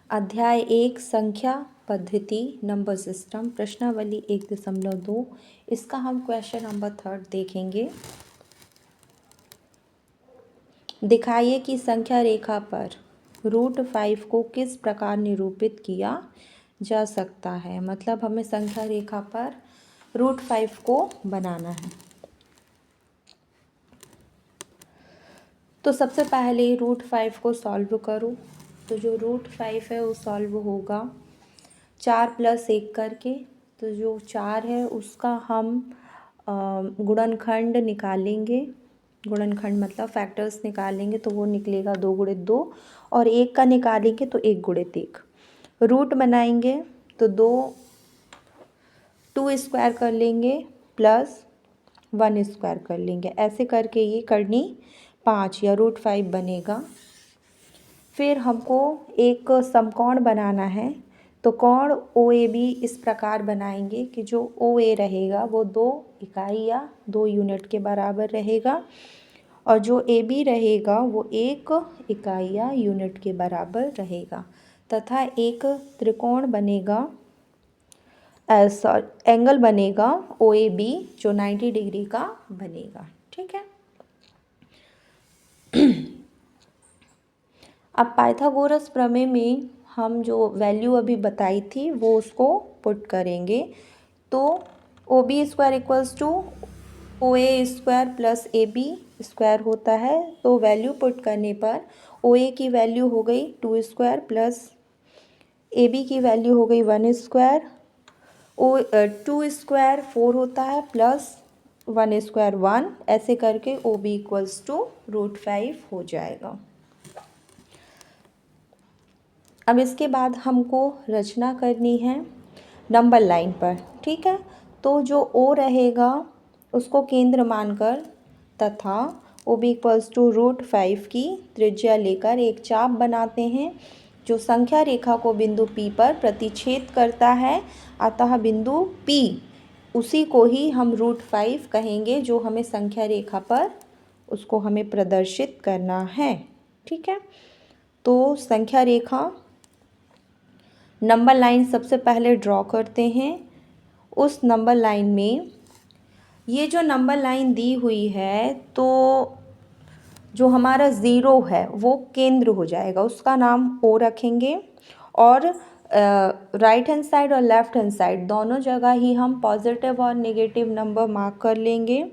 अध्याय 1 संख्या पद्धति नंबर सिस्टम प्रश्नावली 1.2। इसका हम क्वेश्चन नंबर 3 देखेंगे। दिखाइए कि संख्या रेखा पर √5 को किस प्रकार निरूपित किया जा सकता है। मतलब हमें संख्या रेखा पर √5 को बनाना है। तो सबसे पहले √5 को सॉल्व करो। तो जो √5 है वो सॉल्व होगा 4 + 1 करके। तो जो 4 है उसका हम गुणनखंड निकालेंगे। गुणनखंड मतलब फैक्टर्स निकालेंगे तो वो निकलेगा 2 × 2 और 1 का निकालेंगे तो 1 × 1। रूट बनाएंगे तो 2 स्क्वायर कर लेंगे प्लस 1 स्क्वायर कर लेंगे। ऐसे करके ये करनी 5 या √5 बनेगा। फिर हमको एक समकोण बनाना है। तो कोण OAB इस प्रकार बनाएंगे कि जो OA रहेगा वो 2 इकाई या 2 यूनिट के बराबर रहेगा और जो AB रहेगा वो 1 इकाई या यूनिट के बराबर रहेगा तथा एक त्रिकोण बनेगा, एंगल बनेगा OAB जो 90 डिग्री का बनेगा। ठीक है। अब पाइथागोरस प्रमेय में हम जो वैल्यू अभी बताई थी वो उसको पुट करेंगे। तो OB² = OA² + AB² होता है। तो वैल्यू पुट करने पर OA की वैल्यू हो गई 2² प्लस AB की वैल्यू हो गई 1²। 2² 4 होता है प्लस 1² 1। ऐसे करके OB = √5 हो जाएगा। अब इसके बाद हमको रचना करनी है नंबर लाइन पर। ठीक है। तो जो O रहेगा उसको केंद्र मानकर तथा OB = √5 की त्रिज्या लेकर एक चाप बनाते हैं जो संख्या रेखा को बिंदु P पर प्रतिच्छेद करता है। अतः बिंदु P उसी को ही हम √5 कहेंगे जो हमें संख्या रेखा पर उसको हमें प्रदर्शित करना है। ठीक है। तो संख्या रेखा नंबर लाइन सबसे पहले ड्रॉ करते हैं। उस नंबर लाइन में ये जो नंबर लाइन दी हुई है तो जो हमारा 0 है वो केंद्र हो जाएगा, उसका नाम O रखेंगे और राइट हैंड साइड और लेफ्ट हैंड साइड दोनों जगह ही हम पॉजिटिव और नेगेटिव नंबर मार्क कर लेंगे।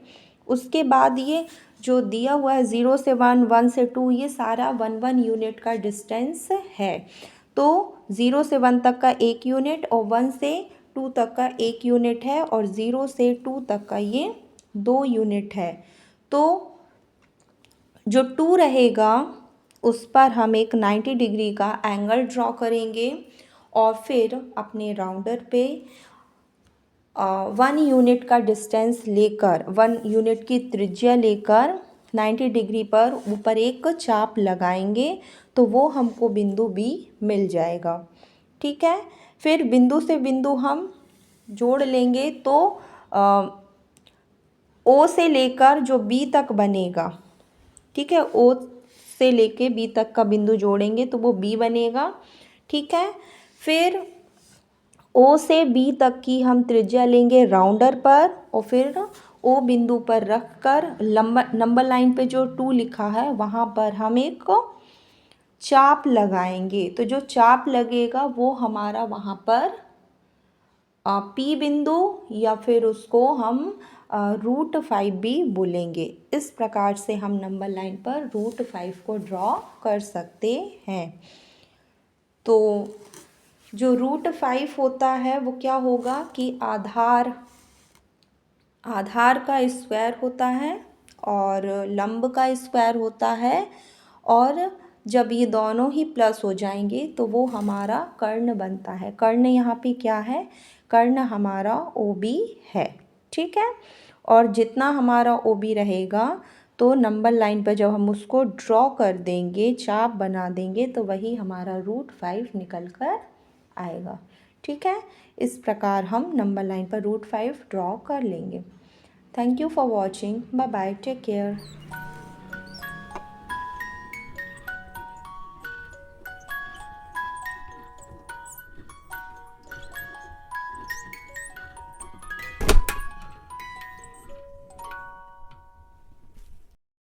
उसके बाद ये जो दिया हुआ है 0 से 1, 1 से 2, ये सारा 1 यूनिट का डिस्टेंस है। तो 0 से 1 तक का 1 यूनिट और 1 से 2 तक का 1 यूनिट है और 0 से 2 तक का ये 2 यूनिट है। तो जो 2 रहेगा उस पर हम एक 90 डिग्री का एंगल ड्रॉ करेंगे और फिर अपने राउंडर पे 1 यूनिट का डिस्टेंस लेकर 1 यूनिट की त्रिज्या लेकर 90 डिग्री पर ऊपर एक चाप लगाएंगे तो वो हमको बिंदु B मिल जाएगा। ठीक है। फिर बिंदु से बिंदु हम जोड़ लेंगे तो O से लेकर जो B तक बनेगा, ठीक है, O से लेके B तक का बिंदु जोड़ेंगे तो वो B बनेगा। ठीक है। फिर O से B तक की हम त्रिज्या लेंगे राउंडर पर और फिर O बिंदु पर रख कर नंबर लाइन पे जो 2 लिखा है वहाँ पर हम एक चाप लगाएंगे। तो जो चाप लगेगा वो हमारा वहाँ पर P बिंदु या फिर उसको हम √5 भी बोलेंगे। इस प्रकार से हम नंबर लाइन पर √5 को ड्रॉ कर सकते हैं। तो जो √5 होता है वो क्या होगा कि आधार का स्क्वायर होता है और लंब का स्क्वायर होता है और जब ये दोनों ही प्लस हो जाएंगे तो वो हमारा कर्ण बनता है। कर्ण यहाँ पे क्या है? कर्ण हमारा OB है। ठीक है। और जितना हमारा OB रहेगा तो नंबर लाइन पर जब हम उसको ड्रॉ कर देंगे, चाप बना देंगे, तो वही हमारा √5 निकल कर आएगा। ठीक है। इस प्रकार हम नंबर लाइन पर √5 ड्रॉ कर लेंगे। Thank you for watching. Bye bye, take care.